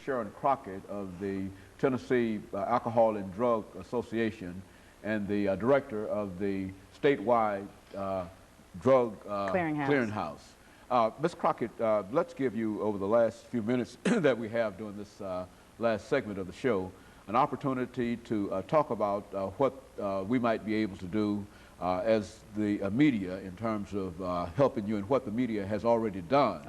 Sharon Crockett of the Tennessee Alcohol and Drug Association and the director of the statewide drug clearinghouse. Ms. Crockett, let's give you, over the last few minutes that we have during this last segment of the show, an opportunity to talk about what we might be able to do as the media in terms of helping you and what the media has already done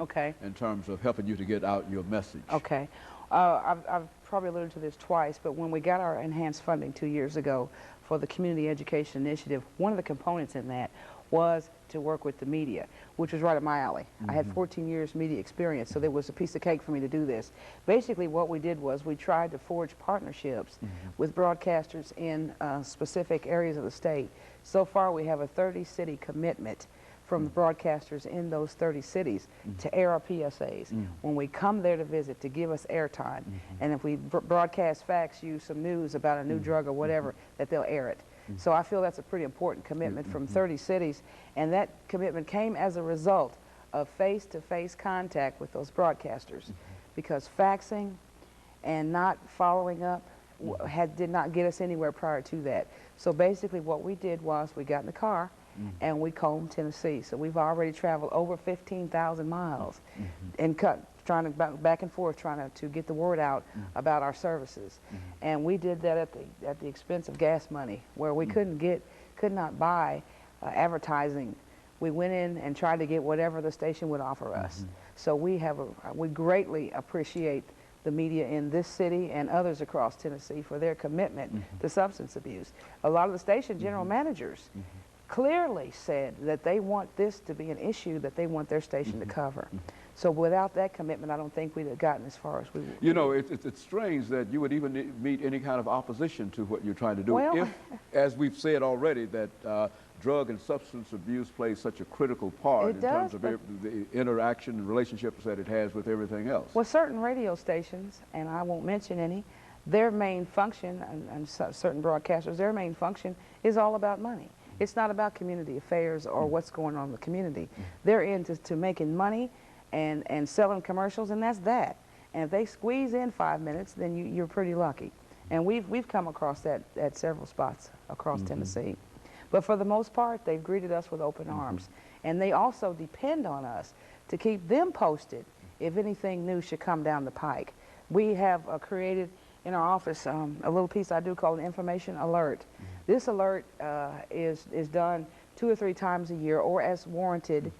in terms of helping you to get out your message. Okay. I've probably alluded to this twice, but when we got our enhanced funding 2 years ago for the Community Education Initiative, one of the components in that was to work with the media, which was right up my alley. I had 14 years media experience, so there was a piece of cake for me to do this. Basically, what we did was we tried to forge partnerships with broadcasters in specific areas of the state. So far, we have a 30-city commitment from the broadcasters in those 30 cities to air our PSAs. When we come there to visit, to give us airtime. And if we broadcast facts, use some news about a new drug or whatever, that they'll air it. So I feel that's a pretty important commitment from 30 cities, and that commitment came as a result of face-to-face contact with those broadcasters, because faxing and not following up did not get us anywhere prior to that. So basically what we did was we got in the car and we combed Tennessee. So we've already traveled over 15,000 miles and trying to back and forth, trying to get the word out about our services. And we did that at the expense of gas money, where we could not buy advertising. We went in and tried to get whatever the station would offer us. So we greatly appreciate the media in this city and others across Tennessee for their commitment to substance abuse. A lot of the station general managers clearly said that they want this to be an issue that they want their station to cover. So without that commitment, I don't think we'd have gotten as far as we would. You know, it's strange that you would even meet any kind of opposition to what you're trying to do. Well, if, as we've said already, that drug and substance abuse plays such a critical part in terms of the interaction and relationships that it has with everything else. Well, certain radio stations, and I won't mention any, their main function, and certain broadcasters, their main function is all about money. It's not about community affairs or what's going on in the community. They're into making money and selling commercials, and that's that. And if they squeeze in 5 minutes, then you're pretty lucky. And we've come across that at several spots across Tennessee. But for the most part, they've greeted us with open arms. And they also depend on us to keep them posted if anything new should come down the pike. We have created in our office a little piece I do called an information alert. This alert is done 2 or 3 times a year, or as warranted,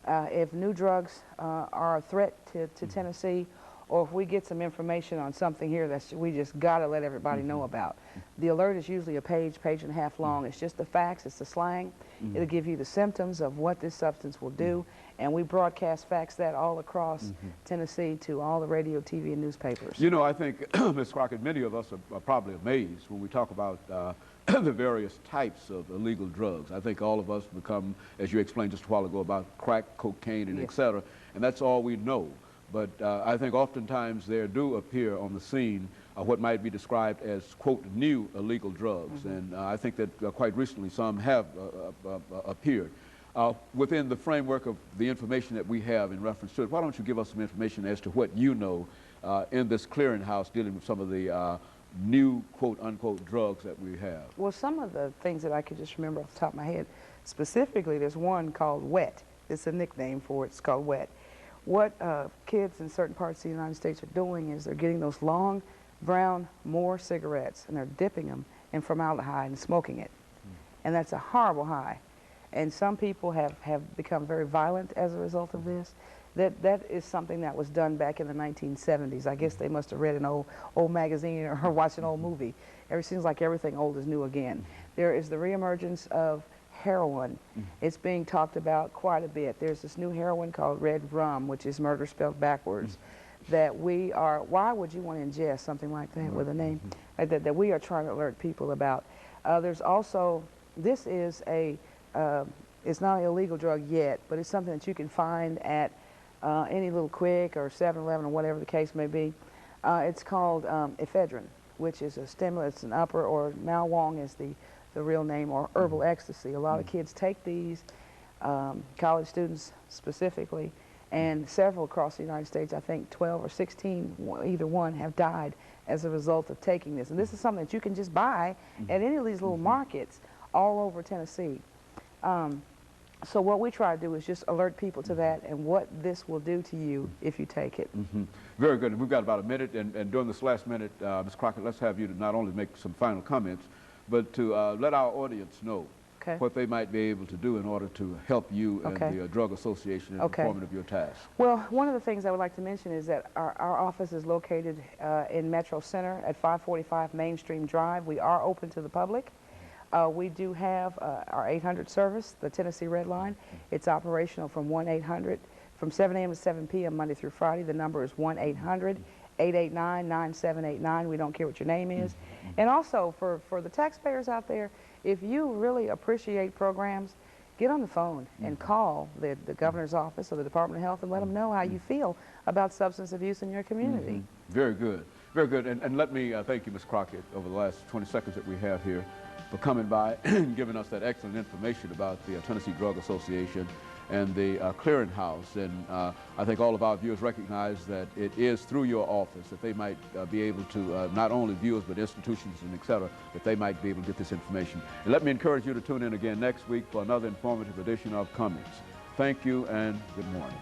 if new drugs are a threat to Tennessee, or if we get some information on something here that we just got to let everybody know about. The alert is usually a page and a half long. It's just the facts, it's the slang. It'll give you the symptoms of what this substance will do, and we broadcast facts that all across Tennessee to all the radio, TV, and newspapers. You know, I think, Ms. Crockett, many of us are probably amazed when we talk about the various types of illegal drugs. I think all of us become, as you explained just a while ago, about crack, cocaine, and et cetera, and that's all we know. But I think oftentimes there do appear on the scene what might be described as, quote, new illegal drugs. And I think that quite recently some have appeared. Within the framework of the information that we have in reference to it, why don't you give us some information as to what you know in this clearinghouse dealing with some of the new, quote, unquote, drugs that we have? Well, some of the things that I could just remember off the top of my head, specifically there's one called Wet. It's a nickname for it. It's called Wet. What kids in certain parts of the United States are doing is they're getting those long brown Moore cigarettes and they're dipping them in formaldehyde and smoking it. And that's a horrible high. And some people have become very violent as a result of this. That is something that was done back in the 1970s. I guess they must have read an old magazine or watched an old movie. It seems like everything old is new again. There is the reemergence of heroin. It's being talked about quite a bit. There's this new heroin called red rum, which is murder spelled backwards, that we are, why would you want to ingest something like that with a name like that we are trying to alert people about. There's also, this is it's not an illegal drug yet, but it's something that you can find at any little Quick or 7-Eleven or whatever the case may be. It's called ephedrine, which is a stimulant. It's an upper, or Malwong is the real name, or herbal ecstasy. A lot of kids take these, college students specifically, and several across the United States, I think 12 or 16, either one, have died as a result of taking this. And this is something that you can just buy at any of these little markets all over Tennessee. So what we try to do is just alert people to that and what this will do to you if you take it. Very good. And we've got about a minute, and during this last minute, Ms. Crockett, let's have you to not only make some final comments, but to let our audience know what they might be able to do in order to help you and the Drug Association in the performance of your task. Well, one of the things I would like to mention is that our office is located in Metro Center at 545 Mainstream Drive. We are open to the public. We do have our 800 service, the Tennessee Red Line. It's operational from 1-800, from 7 a.m. to 7 p.m. Monday through Friday. The number is 1-800-889-9789. We don't care what your name is. And also, for the taxpayers out there, if you really appreciate programs, get on the phone and call the governor's office or the Department of Health and let them know how you feel about substance abuse in your community. Very good. Very good. And let me thank you, Ms. Crockett, over the last 20 seconds that we have here, for coming by and giving us that excellent information about the Tennessee Drug Association and the clearinghouse. And I think all of our viewers recognize that it is through your office that they might be able to, not only viewers but institutions and et cetera, that they might be able to get this information. And let me encourage you to tune in again next week for another informative edition of Cummings. Thank you and good morning.